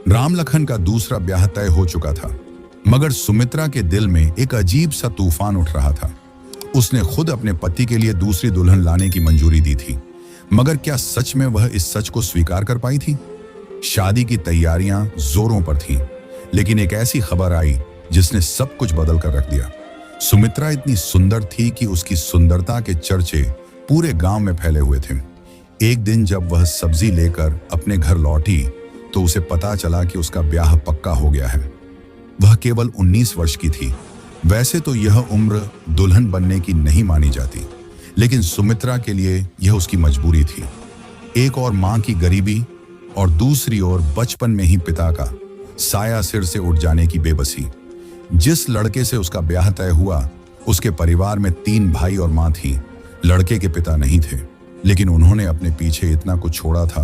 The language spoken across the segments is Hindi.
राम लखन का दूसरा ब्याह तय हो चुका था, मगर सुमित्रा के दिल में एक अजीब सा तूफान उठ रहा था। उसने खुद अपने पति के लिए दूसरी दुल्हन लाने की मंजूरी दी थी, मगर क्या सच में वह इस सच को स्वीकार कर पाई थी? शादी की तैयारियां जोरों पर थीं, लेकिन एक ऐसी खबर आई जिसने सब कुछ बदल कर रख दिया। सुमित्रा इतनी सुंदर थी कि उसकी सुंदरता के चर्चे पूरे गांव में फैले हुए थे। एक दिन जब वह सब्जी लेकर अपने घर लौटी तो उसे पता चला कि उसका ब्याह पक्का हो गया है। वह केवल 19 वर्ष की थी। वैसे तो यह उम्र दुल्हन बनने की नहीं मानी जाती, लेकिन सुमित्रा के लिए यह उसकी मजबूरी थी। एक और मां की गरीबी और दूसरी ओर बचपन में ही पिता का साया सिर से उठ जाने की बेबसी। जिस लड़के से उसका ब्याह तय हुआ, उसके परिवार में 3 भाई और मां थी। लड़के के पिता नहीं थे, लेकिन उन्होंने अपने पीछे इतना कुछ छोड़ा था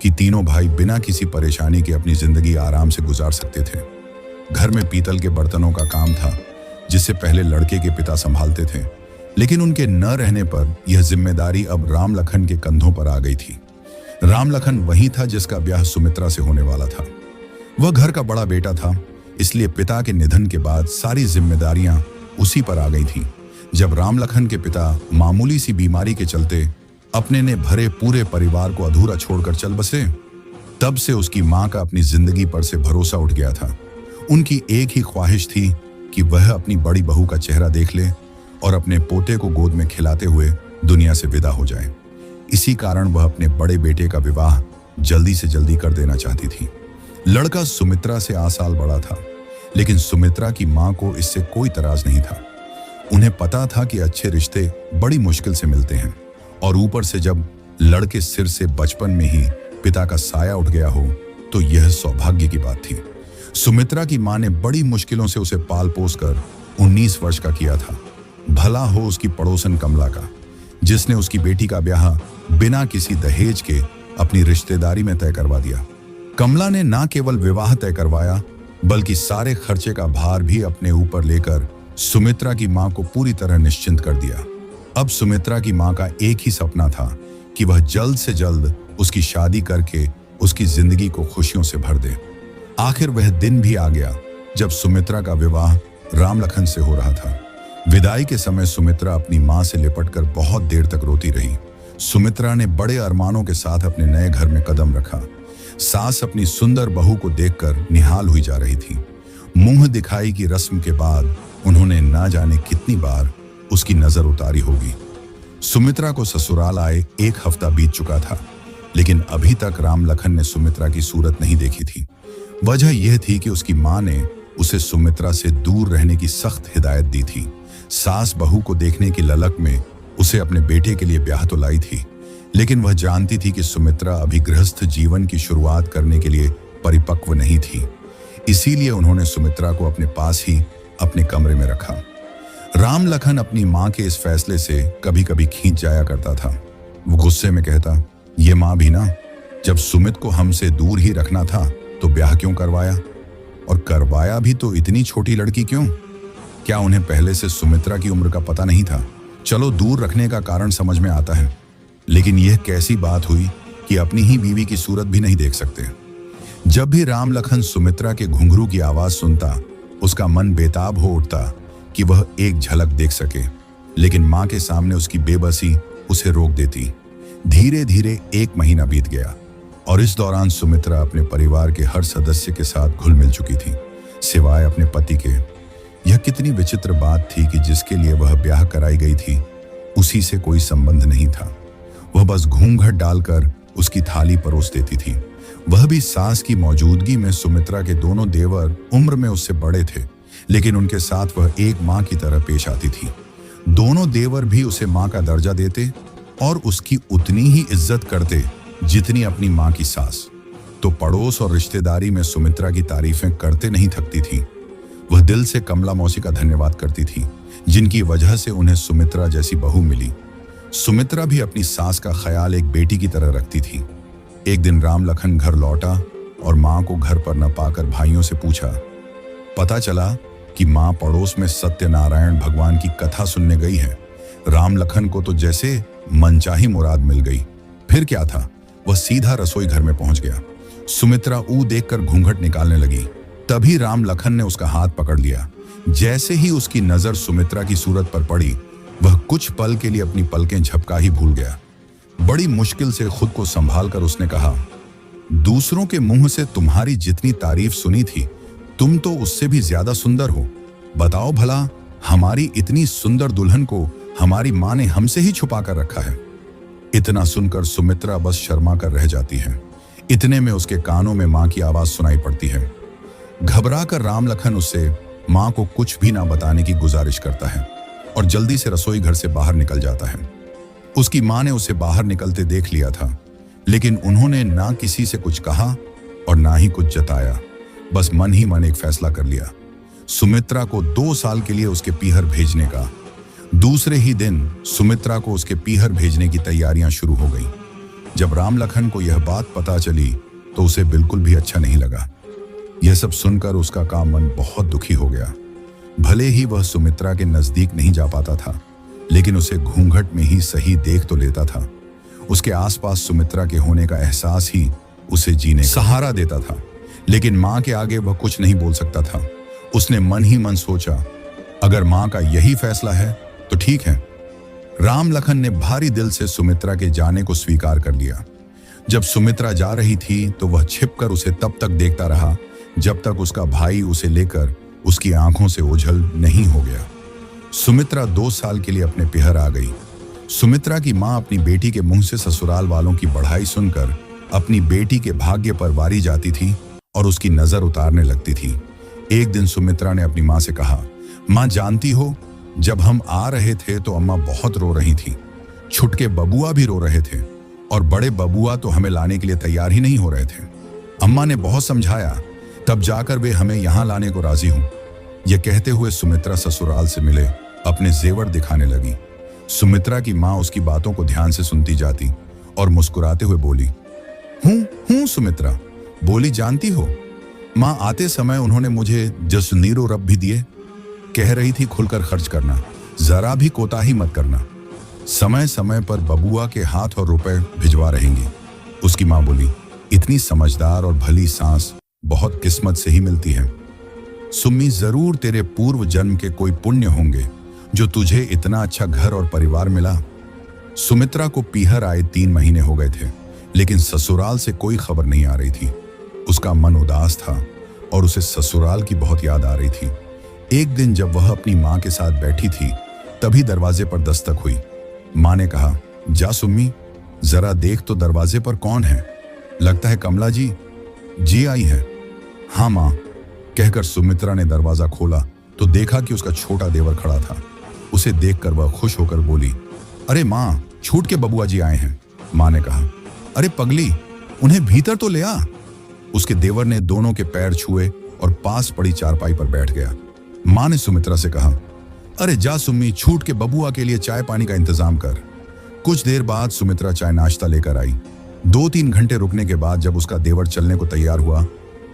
कि तीनों भाई बिना किसी परेशानी के अपनी जिंदगी आराम से गुजार सकते थे। घर में पीतल के बर्तनों का काम था, जिसे पहले लड़के के पिता संभालते थे, लेकिन उनके न रहने पर यह जिम्मेदारी अब राम लखन के कंधों पर आ गई थी। राम लखन वही था जिसका ब्याह सुमित्रा से होने वाला था। वह घर का बड़ा बेटा था, इसलिए पिता के निधन के बाद सारी जिम्मेदारियां उसी पर आ गई थीं। जब राम लखन के पिता मामूली सी बीमारी के चलते अपने ने भरे पूरे परिवार को अधूरा छोड़कर चल बसे, तब से उसकी मां का अपनी जिंदगी पर से भरोसा उठ गया था। उनकी एक ही ख्वाहिश थी कि वह अपनी बड़ी बहू का चेहरा देख ले और अपने पोते को गोद में खिलाते हुए दुनिया से विदा हो जाए। इसी कारण वह अपने बड़े बेटे का विवाह जल्दी से जल्दी कर देना चाहती थी। लड़का सुमित्रा से 8 साल बड़ा था, लेकिन सुमित्रा की मां को इससे कोई तराज नहीं था। उन्हें पता था कि अच्छे रिश्ते बड़ी मुश्किल से मिलते हैं, और ऊपर से जब लड़के सिर से बचपन में ही पिता का साया उठ गया हो तो यह सौभाग्य की बात थी। सुमित्रा की मां ने बड़ी मुश्किलों से उसे पाल पोस कर 19 वर्ष का किया था। भला हो उसकी पड़ोसन कमला का, जिसने उसकी बेटी का ब्याह बिना किसी दहेज के अपनी रिश्तेदारी में तय करवा दिया। कमला ने न केवल विवाह तय करवाया, बल्कि सारे खर्चे का भार भी अपने ऊपर लेकर सुमित्रा की मां को पूरी तरह निश्चिंत कर दिया। अब सुमित्रा की मां का एक ही सपना था कि वह जल्द से जल्द उसकी शादी करके उसकी जिंदगी को खुशियों से भर दे। आखिर वह दिन भी आ गया जब सुमित्रा का विवाह राम लखन से हो रहा था। विदाई के समय सुमित्रा अपनी मां से लिपटकर बहुत देर तक रोती रही। सुमित्रा ने बड़े अरमानों के साथ अपने नए घर में कदम रखा। सास अपनी सुंदर बहू को देखकर निहाल हुई जा रही थी। मुंह दिखाई की रस्म के बाद उन्होंने ना जाने कितनी बार उसकी नजर उतारी होगी। सुमित्रा को ससुराल आए 1 हफ्ता बीत चुका था, लेकिन अभी तक राम लखन ने सुमित्रा की सूरत नहीं देखी थी। वजह यह थी कि उसकी मां ने उसे सुमित्रा से दूर रहने की सख्त हिदायत दी थी। सास बहू को देखने की ललक में उसे अपने बेटे के लिए ब्याह तो लाई थी, लेकिन वह जानती थी कि सुमित्रा अभी गृहस्थ जीवन की शुरुआत करने के लिए परिपक्व नहीं थी। इसीलिए उन्होंने सुमित्रा को अपने पास ही अपने कमरे में रखा। राम लखन अपनी मां के इस फैसले से कभी कभी खींच जाया करता था। वो गुस्से में कहता, ये मां भी ना, जब सुमित को हमसे दूर ही रखना था तो ब्याह क्यों करवाया, और करवाया भी तो इतनी छोटी लड़की क्यों? क्या उन्हें पहले से सुमित्रा की उम्र का पता नहीं था? चलो दूर रखने का कारण समझ में आता है, लेकिन यह कैसी बात हुई कि अपनी ही बीवी की सूरत भी नहीं देख सकते। जब भी राम लखन सुमित्रा के घुंघरू की आवाज सुनता, उसका मन बेताब हो उठता कि वह एक झलक देख सके, लेकिन मां के सामने उसकी बेबसी उसे रोक देती। धीरे धीरे 1 महीना बीत गया, और इस दौरान सुमित्रा अपने परिवार के हर सदस्य के साथ घुल मिल चुकी थी, सिवाय अपने पति के। यह कितनी विचित्र बात थी कि जिसके लिए वह ब्याह कराई गई थी, उसी से कोई संबंध नहीं था। वह बस घूंघट डालकर उसकी थाली परोस देती थी। वह भी सास की मौजूदगी में। सुमित्रा के दोनों देवर उम्र में उससे बड़े थे, लेकिन उनके साथ वह एक मां की तरह पेश आती थी। दोनों देवर भी उसे मां का दर्जा देते और उसकी उतनी ही इज्जत करते जितनी अपनी मां की सास। तो पड़ोस और रिश्तेदारी में सुमित्रा की तारीफें करते नहीं थकती थी। वह दिल से कमला मौसी का धन्यवाद करती थी, जिनकी वजह से उन्हें सुमित्रा जैसी बहू मिली। सुमित्रा भी अपनी सास का ख्याल एक बेटी की तरह रखती थी। एक दिन राम लखन घर लौटा और मां को घर पर न पाकर भाइयों से पूछा। पता चला कि मां पड़ोस में सत्यनारायण भगवान की कथा सुनने गई है। राम लखन को तो जैसे मनचाही मुराद मिल गई। फिर क्या था, वह सीधा रसोई घर में पहुंच गया। सुमित्रा ऊ देखकर घूंघट निकालने लगी। तभी राम लखन ने उसका हाथ पकड़ लिया। जैसे ही उसकी नजर सुमित्रा की सूरत पर पड़ी, वह कुछ पल के लिए अपनी पलकें झपका ही भूल गया। बड़ी मुश्किल से खुद को संभाल कर उसने कहा, दूसरों के मुंह से तुम्हारी जितनी तारीफ सुनी थी, तुम तो उससे भी ज्यादा सुंदर हो। बताओ भला, हमारी इतनी सुंदर दुल्हन को हमारी मां ने हमसे ही छुपा कर रखा है। इतना सुनकर सुमित्रा बस शर्मा कर रह जाती है। इतने में उसके कानों में मां की आवाज सुनाई पड़ती है। घबरा कर राम लखन उससे मां को कुछ भी ना बताने की गुजारिश करता है और जल्दी से रसोई घर से बाहर निकल जाता है। उसकी मां ने उसे बाहर निकलते देख लिया था, लेकिन उन्होंने ना किसी से कुछ कहा और ना ही कुछ जताया। बस मन ही मन एक फैसला कर लिया, सुमित्रा को 2 साल के लिए उसके पीहर भेजने का। दूसरे ही दिन सुमित्रा को उसके पीहर भेजने की तैयारियां शुरू हो गई। जब राम लखन को यह बात पता चली तो उसे बिल्कुल भी अच्छा नहीं लगा। यह सब सुनकर उसका का मन बहुत दुखी हो गया। भले ही वह सुमित्रा के नजदीक नहीं जा पाता था, लेकिन उसे घूंघट में ही सही देख तो लेता था। उसके आसपास सुमित्रा के होने का एहसास ही उसे जीने का सहारा देता था। लेकिन मां के आगे वह कुछ नहीं बोल सकता था। उसने मन ही मन सोचा, अगर मां का यही फैसला है तो ठीक है। राम लखन ने भारी दिल से सुमित्रा के जाने को स्वीकार कर लिया। जब सुमित्रा जा रही थी तो वह छिपकर उसे तब तक देखता रहा जब तक उसका भाई उसे लेकर उसकी आंखों से ओझल नहीं हो गया। सुमित्रा 2 साल के लिए अपने पिहर आ गई। सुमित्रा की मां अपनी बेटी के मुंह से ससुराल वालों की बढ़ाई सुनकर अपनी बेटी के भाग्य पर वारी जाती थी और उसकी नजर उतारने लगती थी। एक दिन सुमित्रा ने अपनी मां से कहा, मां जानती हो, जब हम आ रहे थे तो अम्मा बहुत रो रही थी। छुटके बबुआ भी रो रहे थे और बड़े बबुआ तो हमें लाने के लिए तैयार ही नहीं हो रहे थे। अम्मा ने बहुत समझाया, तब जाकर वे हमें यहां लाने को राजी हूं। यह कहते हुए सुमित्रा ससुराल से मिले अपने जेवर दिखाने लगी। सुमित्रा की मां उसकी बातों को ध्यान से सुनती जाती और मुस्कुराते हुए बोली, हूं सुमित्रा बोली, जानती हो मां, आते समय उन्होंने मुझे जसनीरो रब भी दिए। कह रही थी खुलकर खर्च करना, जरा भी कोताही मत करना। समय समय पर बबुआ के हाथ और रुपए भिजवा रहेंगी। उसकी मां बोली, इतनी समझदार और भली सांस बहुत किस्मत से ही मिलती है। सुम्मी, जरूर तेरे पूर्व जन्म के कोई पुण्य होंगे जो तुझे इतना अच्छा घर और परिवार मिला। सुमित्रा को पीहर आए 3 महीने हो गए थे, लेकिन ससुराल से कोई खबर नहीं आ रही थी। उसका मन उदास था और उसे ससुराल की बहुत याद आ रही थी। एक दिन जब वह अपनी मां के साथ बैठी थी, तभी दरवाजे पर दस्तक हुई। मां ने कहा, जा सुम्मी, जरा देख तो दरवाजे पर कौन है। लगता है कमला जी आई है। हाँ मां, कहकर सुमित्रा ने दरवाजा खोला तो देखा कि उसका छोटा देवर खड़ा था। उसे देखकर वह खुश होकर बोली, अरे मां, छूट के बबुआ जी आए हैं। मां ने कहा, अरे पगली, उन्हें भीतर तो ले आ। उसके देवर ने दोनों के पैर छुए और पास पड़ी चारपाई पर बैठ गया। मां ने सुमित्रा से कहा, अरे जा सुम्मी, छूट के बबुआ के लिए चाय पानी का इंतजाम कर। कुछ देर बाद सुमित्रा चाय नाश्ता लेकर आई। 2-3 घंटे रुकने के बाद जब उसका देवर चलने को तैयार हुआ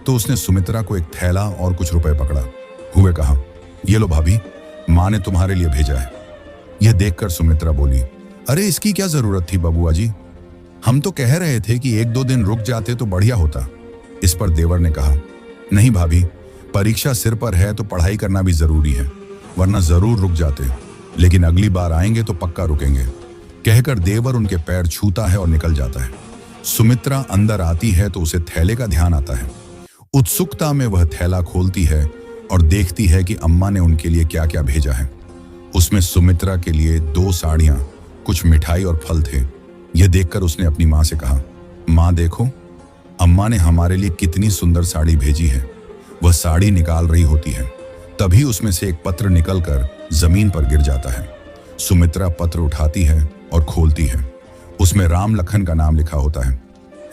तो उसने सुमित्रा को एक थैला और कुछ रुपए पकड़ा हुए कहा, ये लो भाभी, मां ने तुम्हारे लिए भेजा है। यह देखकर सुमित्रा बोली, अरे इसकी क्या जरूरत थी बबुआ जी, हम तो कह रहे थे कि 1-2 दिन रुक जाते तो बढ़िया होता। इस पर देवर ने कहा, नहीं भाभी, परीक्षा सिर पर है तो पढ़ाई करना भी जरूरी है, वरना जरूर रुक जाते, लेकिन अगली बार आएंगे तो पक्का रुकेंगे। कहकर देवर उनके पैर छूता है और निकल जाता है। सुमित्रा अंदर आती है तो उसे थैले का ध्यान आता है। उत्सुकता में वह थैला खोलती है और देखती है कि अम्मा ने उनके लिए क्या क्या भेजा है। उसमें सुमित्रा के लिए 2 साड़ियां, कुछ मिठाई और फल थे। यह देखकर उसने अपनी मां से कहा, मां देखो, अम्मा ने हमारे लिए कितनी सुंदर साड़ी भेजी है। वह साड़ी निकाल रही होती है, तभी उसमें से एक पत्र निकलकर जमीन पर गिर जाता है। सुमित्रा पत्र उठाती है और खोलती है। उसमें राम लखन का नाम लिखा होता है।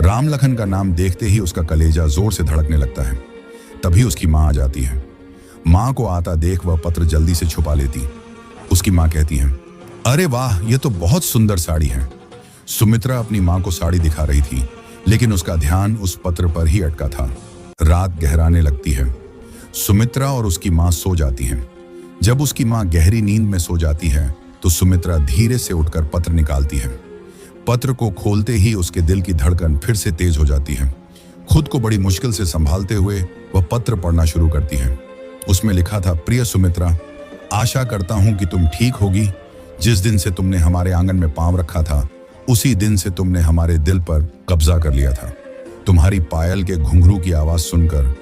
राम लखन का नाम देखते ही उसका कलेजा जोर से धड़कने लगता है। तभी उसकी मां आ जाती है। मां को आता देख वह पत्र जल्दी से छुपा लेती। उसकी मां कहती है, अरे वाह, ये तो बहुत सुंदर साड़ी है। सुमित्रा अपनी मां को साड़ी दिखा रही थी, लेकिन उसका ध्यान उस पत्र पर ही अटका था। रात गहराने लगती है। सुमित्रा और उसकी मां सो जाती हैं। जब उसकी मां गहरी नींद में सो जाती है तो सुमित्रा धीरे से उठकर पत्र निकालती है। पत्र को खोलते ही उसके दिल की धड़कन फिर से तेज हो जाती है। खुद को बड़ी मुश्किल से संभालते हुए वह पत्र पढ़ना शुरू करती है। उसमें लिखा था, प्रिय सुमित्रा, आशा करता हूं कि तुम ठीक होगी। जिस दिन से तुमने हमारे आंगन में पांव रखा था, उसी दिन से तुमने हमारे दिल पर कब्जा कर लिया था। तुम्हारी पायल के घुंघरू की आवाज सुनकर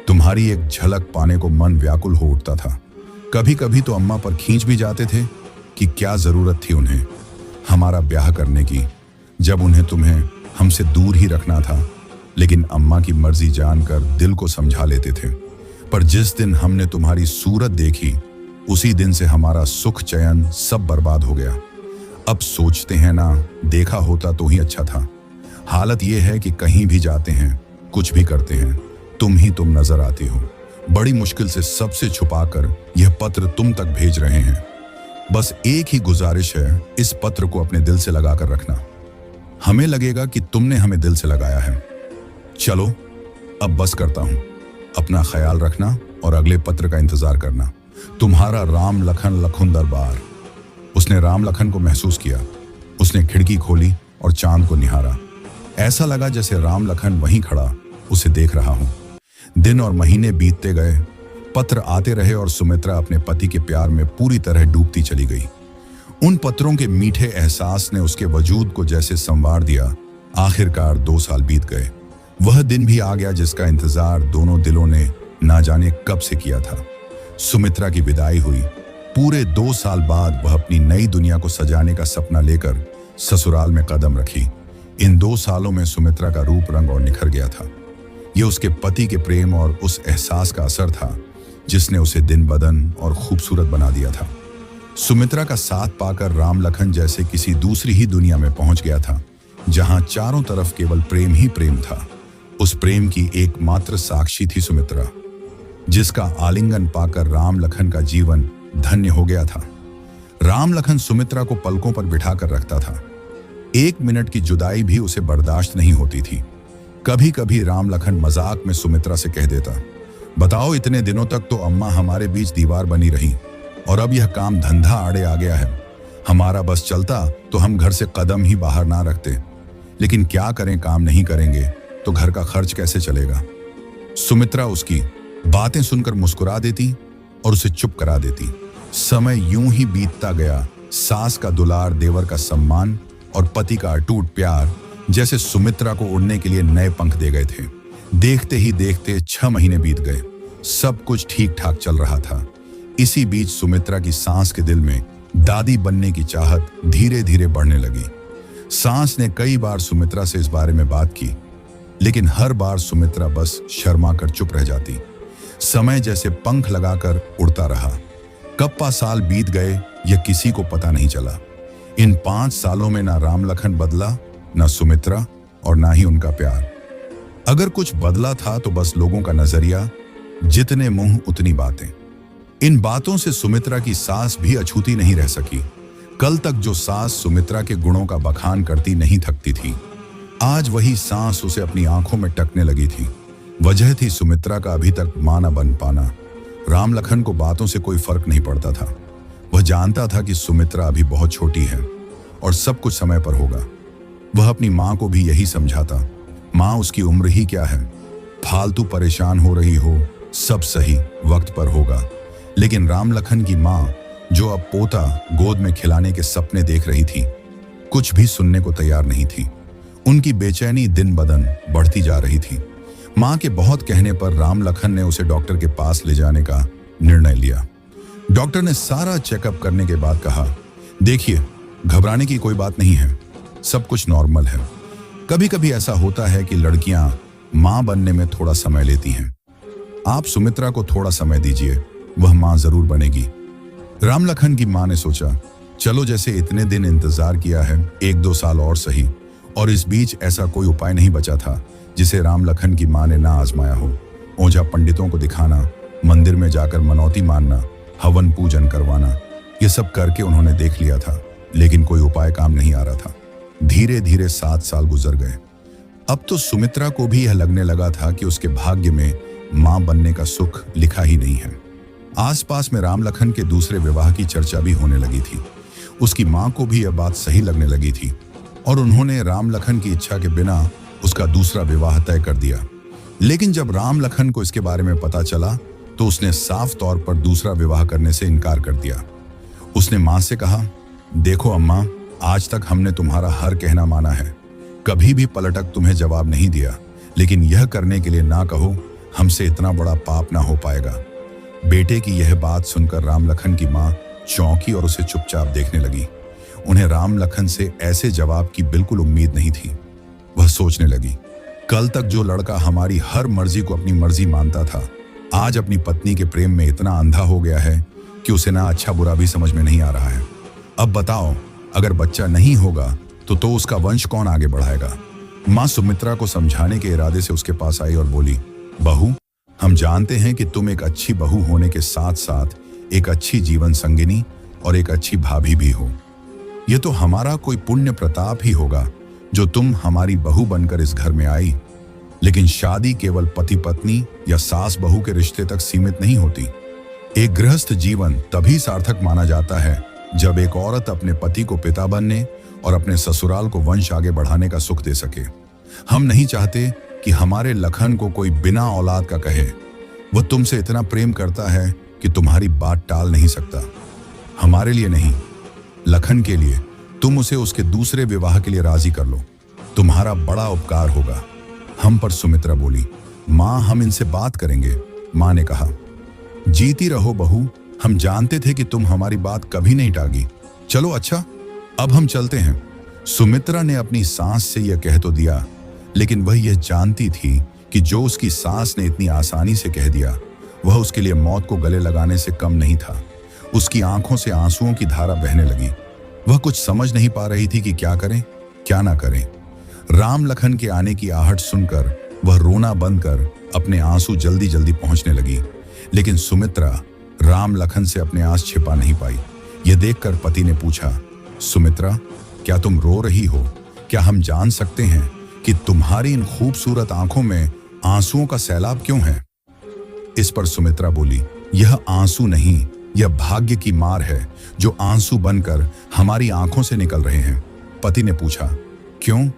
तुम्हारी एक झलक पाने को मन व्याकुल हो उठता था। कभी कभी तो अम्मा पर खींच भी जाते थे कि क्या जरूरत थी उन्हें हमारा ब्याह करने की, जब उन्हें तुम्हें हमसे दूर ही रखना था। लेकिन अम्मा की मर्जी जानकर दिल को समझा लेते थे। पर जिस दिन हमने तुम्हारी सूरत देखी, उसी दिन से हमारा सुख चैन सब बर्बाद हो गया। अब सोचते हैं ना, देखा होता तो ही अच्छा था। हालत यह है कि कहीं भी जाते हैं, कुछ भी करते हैं, तुम नजर आती हो। बड़ी मुश्किल से सबसे छुपाकर यह पत्र तुम तक भेज रहे हैं। बस एक ही गुजारिश है, इस पत्र को अपने दिल से लगाकर रखना। हमें लगेगा कि तुमने हमें दिल से लगाया है। चलो अब बस करता हूं। अपना ख्याल रखना और अगले पत्र का इंतजार करना। तुम्हारा राम लखन लखुंदर बार। उसने राम लखन को महसूस किया। उसने खिड़की खोली और चांद को निहारा। ऐसा लगा जैसे राम लखन वहीं खड़ा उसे देख रहा हूं। दिन और महीने बीतते गए, पत्र आते रहे और सुमित्रा अपने पति के प्यार में पूरी तरह डूबती चली गई। उन पत्रों के मीठे एहसास ने उसके वजूद को जैसे संवार दिया। आखिरकार 2 साल बीत गए। वह दिन भी आ गया जिसका इंतजार दोनों दिलों ने ना जाने कब से किया था। सुमित्रा की विदाई हुई। पूरे 2 साल बाद वह अपनी नई दुनिया को सजाने का सपना लेकर ससुराल में कदम रखी। इन 2 सालों में सुमित्रा का रूप रंग और निखर गया था। यह उसके पति के प्रेम और उस एहसास का असर था जिसने उसे दिन बदन और खूबसूरत बना दिया था। सुमित्रा का साथ पाकर राम लखन जैसे किसी दूसरी ही दुनिया में पहुंच गया था, जहां चारों तरफ केवल प्रेम ही प्रेम था। उस प्रेम की एकमात्र साक्षी थी सुमित्रा, जिसका आलिंगन पाकर राम लखन का जीवन धन्य हो गया था। राम लखन सुमित्रा को पलकों पर बिठाकर रखता था। 1 मिनट की जुदाई भी उसे बर्दाश्त नहीं होती थी। कभी कभी राम लखन मजाक में सुमित्रा से कह देता, बताओ, इतने दिनों तक तो अम्मा हमारे बीच दीवार बनी रही और अब यह काम धंधा आड़े आ गया है। हमारा बस चलता तो हम घर से कदम ही बाहर ना रखते, लेकिन क्या करें, काम नहीं करेंगे तो घर का खर्च कैसे चलेगा। सुमित्रा उसकी बातें सुनकर मुस्कुरा देती और उसे चुप करा देती। समय यूं ही बीतता गया। सास का दुलार, देवर का सम्मान और पति का अटूट प्यार जैसे सुमित्रा को उड़ने के लिए नए पंख दे गए थे। देखते ही देखते 6 महीने बीत गए। सब कुछ ठीक ठाक चल रहा था। इसी बीच सुमित्रा की सास के दिल में दादी बनने की चाहत धीरे धीरे बढ़ने लगी। सास ने कई बार सुमित्रा से इस बारे में बात की, लेकिन हर बार सुमित्रा बस शर्मा कर चुप रह जाती। समय जैसे पंख लगाकर उड़ता रहा। कब 5 साल बीत गए यह किसी को पता नहीं चला। इन 5 सालों में ना राम लखन बदला, ना सुमित्रा और ना ही उनका प्यार। अगर कुछ बदला था तो बस लोगों का नजरिया। जितने मुंह उतनी बातें। इन बातों से सुमित्रा की सास भी अछूती नहीं रह सकी। कल तक जो सास सुमित्रा के गुणों का बखान करती नहीं थकती थी, आज वही सास उसे अपनी आंखों में टकने लगी थी। वजह थी सुमित्रा का अभी तक मां न बन पाना। राम लखन को बातों से कोई फर्क नहीं पड़ता था। वह जानता था कि सुमित्रा अभी बहुत छोटी है और सब कुछ समय पर होगा। वह अपनी मां को भी यही समझाता, मां उसकी उम्र ही क्या है, फालतू परेशान हो रही हो, सब सही वक्त पर होगा। लेकिन राम लखन की मां, जो अब पोता गोद में खिलाने के सपने देख रही थी, कुछ भी सुनने को तैयार नहीं थी। उनकी बेचैनी दिन बदन बढ़ती जा रही थी। मां के बहुत कहने पर राम लखन ने उसे डॉक्टर के पास ले जाने का निर्णय लिया। डॉक्टर ने सारा चेकअप करने के बाद कहा, देखिए, घबराने की कोई बात नहीं है, सब कुछ नॉर्मल है। कभी कभी ऐसा होता है कि लड़कियां मां बनने में थोड़ा समय लेती हैं। आप सुमित्रा को थोड़ा समय दीजिए, वह मां जरूर बनेगी। राम लखन की मां ने सोचा, चलो, जैसे इतने दिन इंतजार किया है, 1-2 साल और सही। और इस बीच ऐसा कोई उपाय नहीं बचा था जिसे राम लखन की मां ने ना आजमाया हो। ओझा पंडितों को दिखाना, मंदिर में जाकर मनौती मानना, हवन पूजन करवाना, ये सब करके उन्होंने देख लिया था, लेकिन कोई उपाय काम नहीं आ रहा था। धीरे धीरे 7 साल गुजर गए। अब तो सुमित्रा को भी यह लगने लगा था कि उसके भाग्य में मां बनने का सुख लिखा ही नहीं है। आसपास में राम लखन के दूसरे विवाह की चर्चा भी होने लगी थी। उसकी मां को भी यह बात सही लगने लगी थी और उन्होंने राम लखन की इच्छा के बिना उसका दूसरा विवाह तय कर दिया। लेकिन जब राम लखन को इसके बारे में पता चला तो उसने साफ तौर पर दूसरा विवाह करने से इनकार कर दिया। उसने मां से कहा, देखो अम्मा, आज तक हमने तुम्हारा हर कहना माना है, कभी भी पलटक तुम्हें जवाब नहीं दिया, लेकिन यह करने के लिए ना कहो, हमसे इतना बड़ा पाप ना हो पाएगा। बेटे की यह बात सुनकर राम लखन की मां चौंकी और उसे चुपचाप देखने लगी। उन्हें राम लखन से ऐसे जवाब की बिल्कुल उम्मीद नहीं थी। वह सोचने लगी, कल तक जो लड़का हमारी हर मर्जी को अपनी मर्जी मानता था, आज अपनी पत्नी के प्रेम में इतना अंधा हो गया है कि उसे ना अच्छा बुरा भी समझ में नहीं आ रहा है। अब बताओ, अगर बच्चा नहीं होगा तो उसका वंश कौन आगे बढ़ाएगा? मां सुमित्रा को समझाने के इरादे से उसके पास आई और बोली, बहू, हम जानते हैं कि तुम एक अच्छी बहू होने के साथ साथ एक अच्छी जीवन संगिनी और एक अच्छी भाभी भी हो। यह तो हमारा कोई पुण्य प्रताप ही होगा जो तुम हमारी बहू बनकर इस घर में आई। लेकिन शादी केवल पति पत्नी या सास बहू के रिश्ते तक सीमित नहीं होती। एक गृहस्थ जीवन तभी सार्थक माना जाता है जब एक औरत अपने पति को पिता बनने और अपने ससुराल को वंश आगे बढ़ाने का सुख दे सके। हम नहीं चाहते कि हमारे लखन को कोई बिना औलाद का कहे। वह तुमसे इतना प्रेम करता है कि तुम्हारी बात टाल नहीं सकता। हमारे लिए नहीं, लखन के लिए तुम उसे उसके दूसरे विवाह के लिए राजी कर लो, तुम्हारा बड़ा उपकार होगा। हम पर सुमित्रा बोली, मां, हम इनसे बात करेंगे। मां ने कहा, जीती रहो बहू, हम जानते थे कि तुम हमारी बात कभी नहीं टागी। चलो अच्छा, अब हम चलते हैं। सुमित्रा ने अपनी सास से यह कह तो दिया, लेकिन वह यह जानती थी कि जो उसकी सास ने इतनी आसानी से कह दिया वह उसके लिए मौत को गले लगाने से कम नहीं था। उसकी आंखों से आंसुओं की धारा बहने लगी। वह कुछ समझ नहीं पा रही थी कि क्या करें क्या ना करें। राम लखन के आने की आहट सुनकर वह रोना बंद कर अपने आंसू जल्दी जल्दी पहुंचने लगी। लेकिन सुमित्रा राम लखन से अपने आंस छिपा नहीं पाई। यह देखकर पति ने पूछा, सुमित्रा, क्या तुम रो रही हो? क्या हम जान सकते हैं कि तुम्हारी इन खूबसूरत आंखों में आंसुओं का सैलाब क्यों है? इस पर सुमित्रा बोली, यह आंसू नहीं, यह भाग्य की मार है जो आंसू बनकर हमारी आंखों से निकल रहे हैं। पति ने पूछा, क्यों?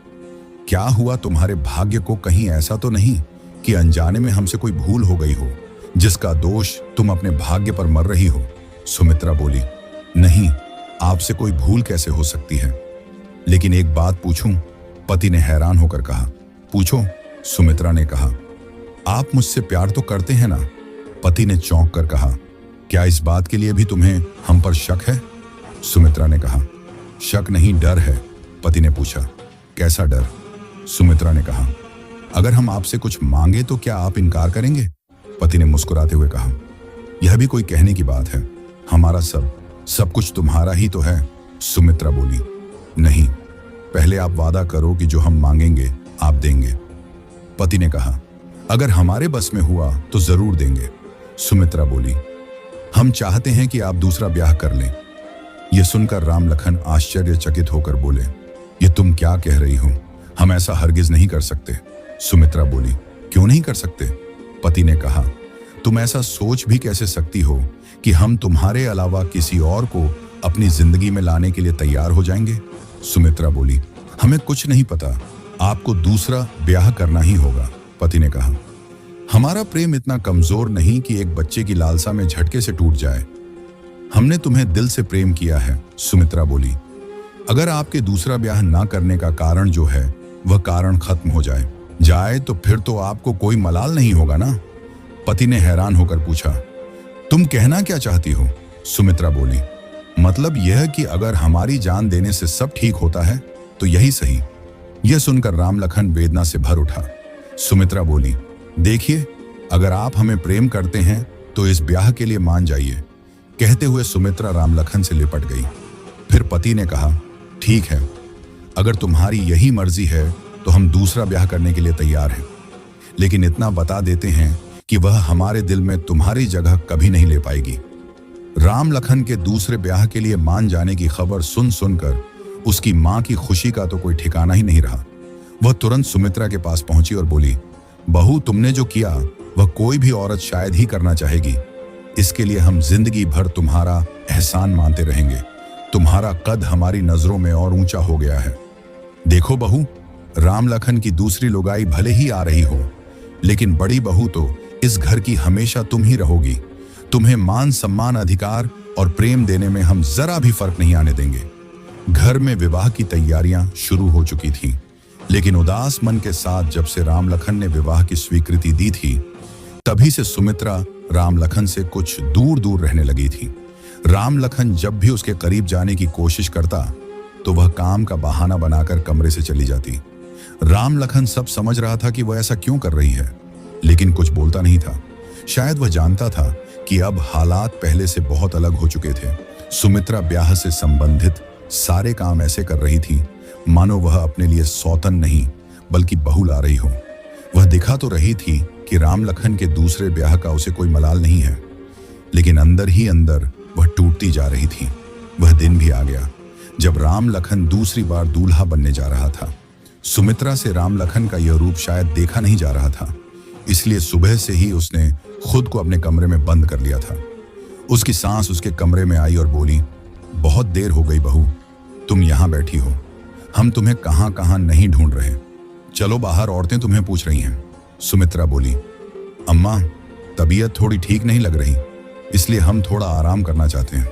क्या हुआ तुम्हारे भाग्य को? कहीं ऐसा तो नहीं कि अनजाने में हमसे कोई भूल हो गई हो जिसका दोष तुम अपने भाग्य पर मर रही हो? सुमित्रा बोली, नहीं, आपसे कोई भूल कैसे हो सकती है? लेकिन एक बात पूछूं? पति ने हैरान होकर कहा। पूछो, सुमित्रा ने कहा। आप मुझसे प्यार तो करते हैं ना? पति ने चौंक कर कहा। क्या इस बात के लिए भी तुम्हें हम पर शक है? सुमित्रा ने कहा। शक नहीं, डर है। पति ने पूछा, कैसा डर? सुमित्रा ने कहा, अगर हम आपसे कुछ मांगे तो क्या आप इनकार करेंगे? पति ने मुस्कुराते हुए कहा, यह भी कोई कहने की बात है, हमारा सब कुछ तुम्हारा ही तो है। सुमित्रा बोली, नहीं, पहले आप वादा करो कि जो हम मांगेंगे आप देंगे। पति ने कहा, अगर हमारे बस में हुआ तो जरूर देंगे। सुमित्रा बोली, हम चाहते हैं कि आप दूसरा ब्याह कर लें। यह सुनकर राम लखन आश्चर्यचकित होकर बोले, ये तुम क्या कह रही हो? हम ऐसा हरगिज नहीं कर सकते। सुमित्रा बोली, क्यों नहीं कर सकते? पति ने कहा, तुम ऐसा सोच भी कैसे सकती हो कि हम तुम्हारे अलावा किसी और को अपनी जिंदगी में लाने के लिए तैयार हो जाएंगे? सुमित्रा बोली, हमें कुछ नहीं पता, आपको दूसरा ब्याह करना ही होगा। पति ने कहा, हमारा प्रेम इतना कमजोर नहीं कि एक बच्चे की लालसा में झटके से टूट जाए। हमने तुम्हें दिल से प्रेम किया है। सुमित्रा बोली, अगर आपके दूसरा ब्याह ना करने का कारण जो है वह कारण खत्म हो जाए तो फिर तो आपको कोई मलाल नहीं होगा ना? पति ने हैरान होकर पूछा, तुम कहना क्या चाहती हो? सुमित्रा बोली, मतलब यह कि अगर हमारी जान देने से सब ठीक होता है तो यही सही। यह सुनकर राम लखन वेदना से भर उठा। सुमित्रा बोली, देखिए, अगर आप हमें प्रेम करते हैं तो इस ब्याह के लिए मान जाइए। कहते हुए सुमित्रा राम लखन से लिपट गई। फिर पति ने कहा, ठीक है, अगर तुम्हारी यही मर्जी है तो हम दूसरा ब्याह करने के लिए तैयार हैं, लेकिन इतना बता देते हैं कि वह हमारे दिल में तुम्हारी जगह कभी नहीं ले पाएगी। राम लखन के दूसरे ब्याह के लिए मान जाने की खबर सुनकर उसकी मां की खुशी का तो कोई ठिकाना ही नहीं रहा। वह तुरंत सुमित्रा के पास पहुंची और बोली, बहू, तुमने जो किया वह कोई भी औरत शायद ही करना चाहेगी। इसके लिए हम जिंदगी भर तुम्हारा एहसान मानते रहेंगे। तुम्हारा कद हमारी नजरों में और ऊंचा हो गया है। देखो बहू, राम लखन की दूसरी लुगाई भले ही आ रही हो, लेकिन बड़ी बहू तो इस घर की हमेशा तुम ही रहोगी। तुम्हें मान सम्मान, अधिकार और प्रेम देने में हम जरा भी फर्क नहीं आने देंगे। घर में विवाह की तैयारियां शुरू हो चुकी थीं, लेकिन उदास मन के साथ जब से राम लखन ने विवाह की स्वीकृति दी थी, तभी से सुमित्रा राम लखन से कुछ दूर दूर रहने लगी थी। राम लखन जब भी उसके करीब जाने की कोशिश करता तो वह काम का बहाना बनाकर कमरे से चली जाती। राम लखन सब समझ रहा था कि वह ऐसा क्यों कर रही है, लेकिन कुछ बोलता नहीं था। शायद वह जानता था कि अब हालात पहले से बहुत अलग हो चुके थे। सुमित्रा ब्याह से संबंधित सारे काम ऐसे कर रही थी मानो वह अपने लिए सौतन नहीं बल्कि बहू ला रही हो। वह दिखा तो रही थी कि राम लखन के दूसरे ब्याह का उसे कोई मलाल नहीं है, लेकिन अंदर ही अंदर वह टूटती जा रही थी। वह दिन भी आ गया जब राम लखन दूसरी बार दूल्हा बनने जा रहा था। सुमित्रा से राम लखन का यह रूप शायद देखा नहीं जा रहा था, इसलिए सुबह से ही उसने खुद को अपने कमरे में बंद कर लिया था। उसकी सांस उसके कमरे में आई और बोली, बहुत देर हो गई बहू, तुम यहाँ बैठी हो, हम तुम्हें कहाँ कहाँ नहीं ढूंढ रहे, चलो बाहर, औरतें तुम्हें पूछ रही हैं। सुमित्रा बोली, अम्मा तबीयत थोड़ी ठीक नहीं लग रही, इसलिए हम थोड़ा आराम करना चाहते हैं।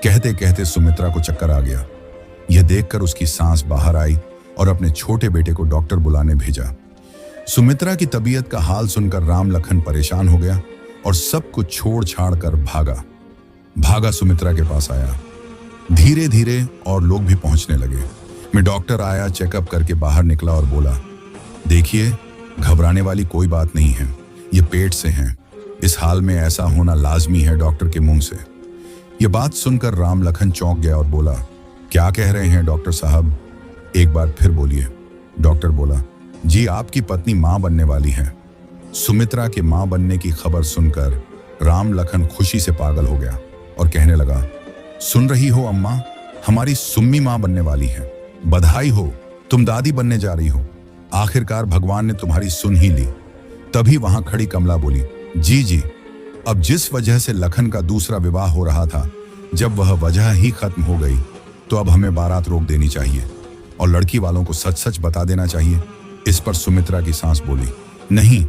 कहते कहते सुमित्रा को चक्कर आ गया। यह देखकर उसकी सांस बाहर आई और अपने छोटे बेटे को डॉक्टर बुलाने भेजा। सुमित्रा की तबीयत का हाल सुनकर राम लखन परेशान हो गया और सब कुछ छोड़ छाड़ कर भागा सुमित्रा के पास आया। धीरे धीरे और लोग भी पहुंचने लगे। मैं डॉक्टर आया, चेकअप करके बाहर निकला और बोला, देखिए घबराने वाली कोई बात नहीं है, ये पेट से है, इस हाल में ऐसा होना लाजमी है डॉक्टर के मुंह से। यह बात सुनकर राम लखन चौंक गया और बोला, क्या कह रहे हैं डॉक्टर साहब, एक बार फिर बोलिए। डॉक्टर बोला, जी आपकी पत्नी मां बनने वाली है। सुमित्रा के मां बनने की खबर सुनकर राम लखन खुशी से पागल हो गया और कहने लगा, सुन रही हो अम्मा, हमारी सुम्मी मां बनने वाली है, बधाई हो, तुम दादी बनने जा रही हो, आखिरकार भगवान ने तुम्हारी सुन ही ली। तभी वहां खड़ी कमला बोली, जी, अब जिस वजह से लखन का दूसरा विवाह हो रहा था, जब वह वजह ही खत्म हो गई तो अब हमें बारात रोक देनी चाहिए और लड़की वालों को सच सच बता देना चाहिए। इस पर सुमित्रा की सांस बोली, नहीं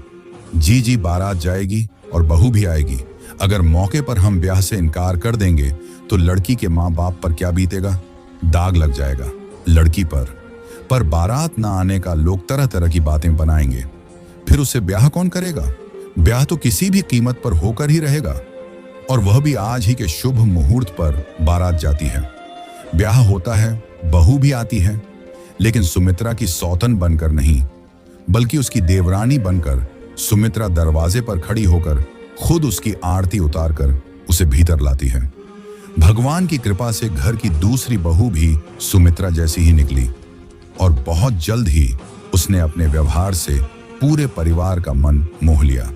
जी, बारात जाएगी और बहू भी आएगी। अगर मौके पर हम ब्याह से इनकार कर देंगे तो लड़की के माँ बाप पर क्या बीतेगा, दाग लग जाएगा लड़की पर बारात ना आने का लोग तरह तरह की बातें बनाएंगे, फिर उसे ब्याह कौन करेगा। ब्याह तो किसी भी कीमत पर होकर ही रहेगा, और वह भी आज ही के शुभ मुहूर्त पर बारात जाती है, ब्याह होता है, बहू भी आती है, लेकिन सुमित्रा की सौतन बनकर नहीं बल्कि उसकी देवरानी बनकर सुमित्रा दरवाजे पर खड़ी होकर खुद उसकी आरती उतारकर उसे भीतर लाती है। भगवान की कृपा से घर की दूसरी बहू भी सुमित्रा जैसी ही निकली और बहुत जल्द ही उसने अपने व्यवहार से पूरे परिवार का मन मोह लिया,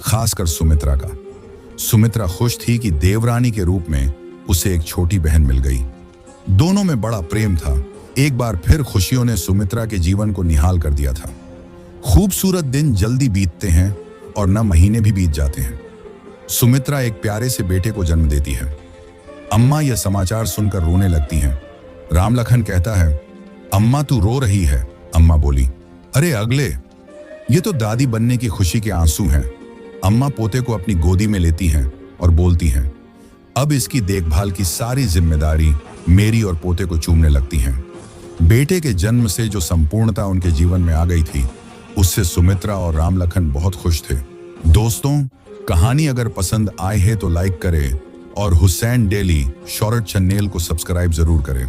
खासकर सुमित्रा का। सुमित्रा खुश थी कि देवरानी के रूप में उसे एक छोटी बहन मिल गई। दोनों में बड़ा प्रेम था। एक बार फिर खुशियों ने सुमित्रा के जीवन को निहाल कर दिया था। खूबसूरत दिन जल्दी बीतते हैं और न महीने भी बीत जाते हैं। सुमित्रा एक प्यारे से बेटे को जन्म देती है। अम्मा यह समाचार सुनकर रोने लगती हैं। राम लखन कहता है, अम्मा तू रो रही है। अम्मा बोली, अरे अगले, ये तो दादी बनने की खुशी के आंसू हैं। अम्मा पोते को अपनी गोदी में लेती हैं और बोलती हैं, अब इसकी देखभाल की सारी जिम्मेदारी मेरी, और पोते को चूमने लगती हैं। बेटे के जन्म से जो संपूर्णता उनके जीवन में आ गई थी, उससे सुमित्रा और राम लखन बहुत खुश थे। दोस्तों, कहानी अगर पसंद आए है तो लाइक करें और हुसैन डेली शॉर्ट चैनल को सब्सक्राइब जरूर करें।